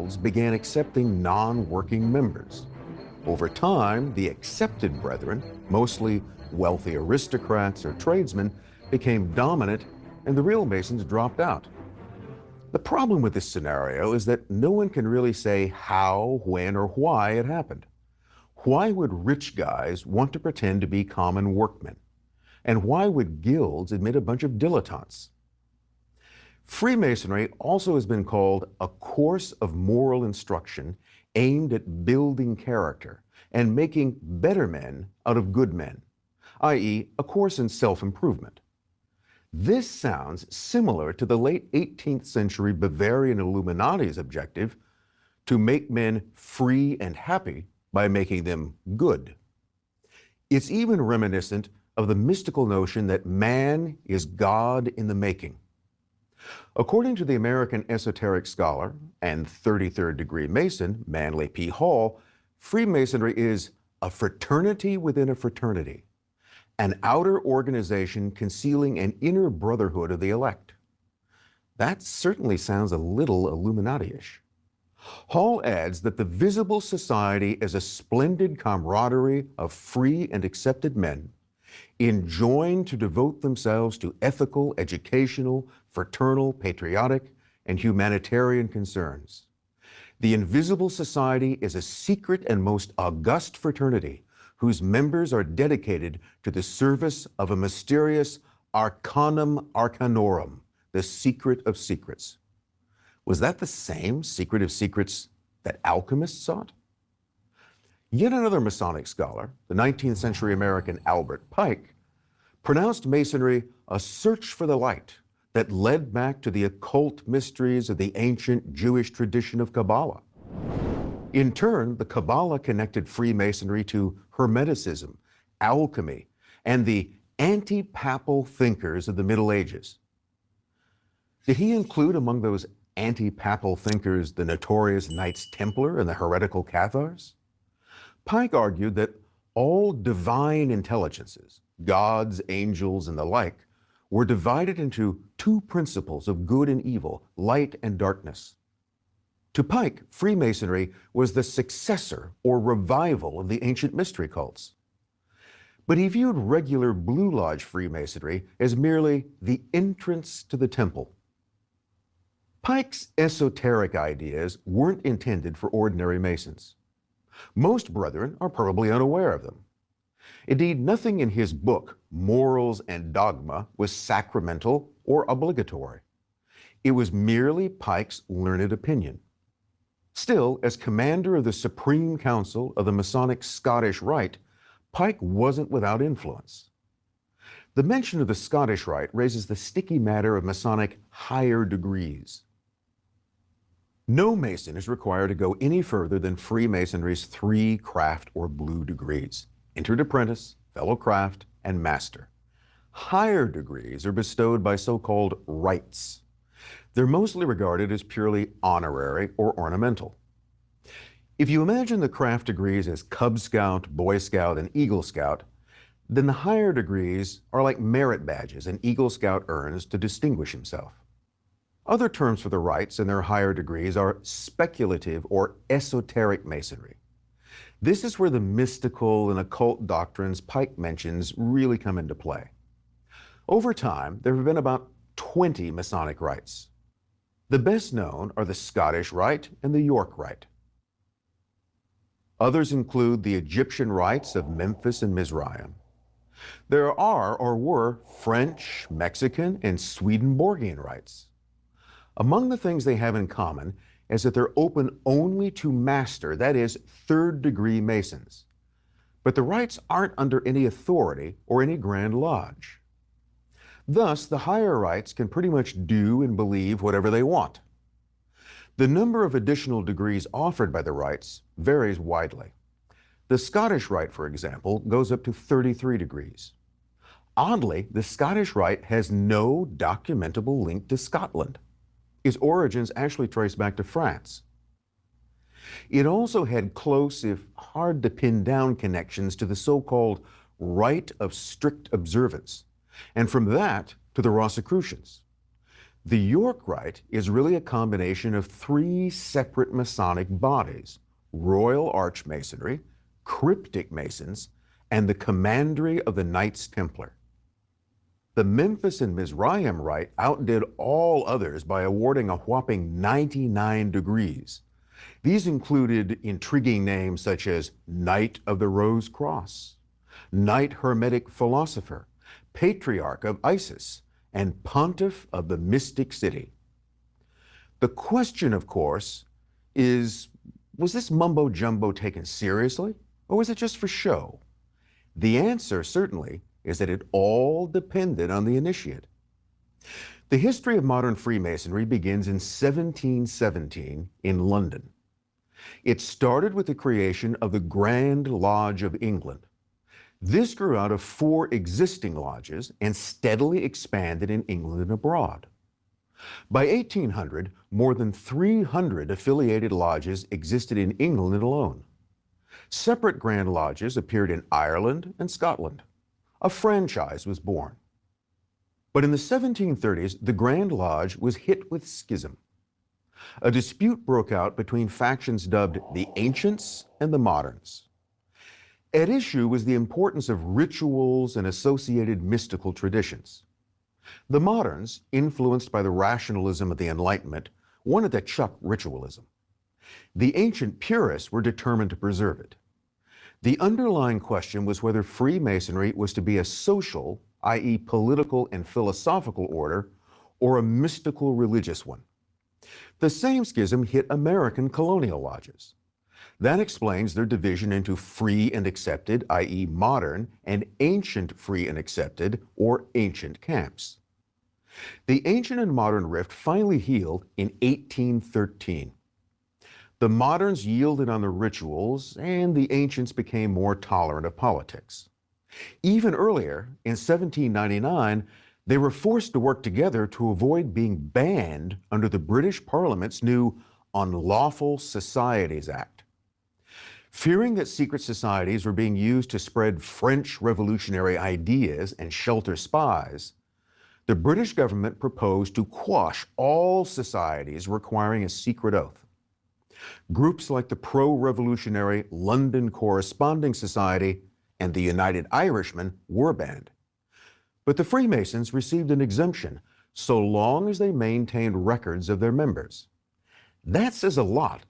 guilds began accepting non-working members. Over time, the accepted brethren, mostly wealthy aristocrats or tradesmen, became dominant and the real Masons dropped out. The problem with this scenario is that no one can really say how, when, or why it happened. Why would rich guys want to pretend to be common workmen? And why would guilds admit a bunch of dilettantes? Freemasonry also has been called a course of moral instruction aimed at building character and making better men out of good men, i.e., a course in self-improvement. This sounds similar to the late 18th century Bavarian Illuminati's objective to make men free and happy by making them good. It's even reminiscent of the mystical notion that man is God in the making. According to the American esoteric scholar and 33rd degree Mason, Manly P. Hall, Freemasonry is a fraternity within a fraternity, an outer organization concealing an inner brotherhood of the elect. That certainly sounds a little Illuminati-ish. Hall adds that the visible society is a splendid camaraderie of free and accepted men, enjoined to devote themselves to ethical, educational, fraternal, patriotic, and humanitarian concerns. The invisible society is a secret and most august fraternity whose members are dedicated to the service of a mysterious arcanum arcanorum, the secret of secrets. Was that the same secret of secrets that alchemists sought? Yet another Masonic scholar, the 19th century American Albert Pike, pronounced Masonry a search for the light that led back to the occult mysteries of the ancient Jewish tradition of Kabbalah. In turn, the Kabbalah connected Freemasonry to Hermeticism, alchemy, and the anti-papal thinkers of the Middle Ages. Did he include among those anti-papal thinkers the notorious Knights Templar and the heretical Cathars? Pike argued that all divine intelligences, gods, angels, and the like, were divided into two principles of good and evil, light and darkness. To Pike, Freemasonry was the successor or revival of the ancient mystery cults. But he viewed regular Blue Lodge Freemasonry as merely the entrance to the temple. Pike's esoteric ideas weren't intended for ordinary Masons. Most brethren are probably unaware of them. Indeed, nothing in his book, Morals and Dogma, was sacramental or obligatory. It was merely Pike's learned opinion. Still, as commander of the Supreme Council of the Masonic Scottish Rite, Pike wasn't without influence. The mention of the Scottish Rite raises the sticky matter of Masonic higher degrees. No Mason is required to go any further than Freemasonry's 3 craft or blue degrees: entered apprentice, fellow craft, and master. Higher degrees are bestowed by so-called rites. They're mostly regarded as purely honorary or ornamental. If you imagine the craft degrees as Cub Scout, Boy Scout, and Eagle Scout, then the higher degrees are like merit badges an Eagle Scout earns to distinguish himself. Other terms for the rites and their higher degrees are speculative or esoteric Masonry. This is where the mystical and occult doctrines Pike mentions really come into play. Over time, there have been about 20 Masonic rites. The best known are the Scottish Rite and the York Rite. Others include the Egyptian rites of Memphis and Mizraim. There are or were French, Mexican, and Swedenborgian rites. Among the things they have in common is that they're open only to master, that is, third-degree Masons. But the rites aren't under any authority or any Grand Lodge. Thus, the higher rites can pretty much do and believe whatever they want. The number of additional degrees offered by the rites varies widely. The Scottish Rite, for example, goes up to 33 degrees. Oddly, the Scottish Rite has no documentable link to Scotland. Its origins actually trace back to France. It also had close, if hard to pin down, connections to the so-called Rite of Strict Observance, and from that to the Rosicrucians. The York Rite is really a combination of three separate Masonic bodies: Royal Archmasonry, Cryptic Masons, and the Commandery of the Knights Templar. The Memphis and Mizraim Rite outdid all others by awarding a whopping 99 degrees. These included intriguing names such as Knight of the Rose Cross, Knight Hermetic Philosopher, Patriarch of Isis, and Pontiff of the Mystic City. The question, of course, is, was this mumbo-jumbo taken seriously, or was it just for show? The answer, certainly, is that it all depended on the initiate. The history of modern Freemasonry begins in 1717 in London. It started with the creation of the Grand Lodge of England. This grew out of 4 existing lodges and steadily expanded in England and abroad. By 1800, more than 300 affiliated lodges existed in England alone. Separate Grand Lodges appeared in Ireland and Scotland. A franchise was born. But in the 1730s, the Grand Lodge was hit with schism. A dispute broke out between factions dubbed the Ancients and the Moderns. At issue was the importance of rituals and associated mystical traditions. The Moderns, influenced by the rationalism of the Enlightenment, wanted to chuck ritualism. The ancient purists were determined to preserve it. The underlying question was whether Freemasonry was to be a social, i.e. political and philosophical order, or a mystical religious one. The same schism hit American colonial lodges. That explains their division into free and accepted, i.e. modern, and ancient free and accepted, or ancient camps. The ancient and modern rift finally healed in 1813. The moderns yielded on the rituals, and the ancients became more tolerant of politics. Even earlier, in 1799, they were forced to work together to avoid being banned under the British Parliament's new Unlawful Societies Act. Fearing that secret societies were being used to spread French revolutionary ideas and shelter spies, the British government proposed to quash all societies requiring a secret oath. Groups like the pro-revolutionary London Corresponding Society and the United Irishmen were banned. But the Freemasons received an exemption so long as they maintained records of their members. That says a lot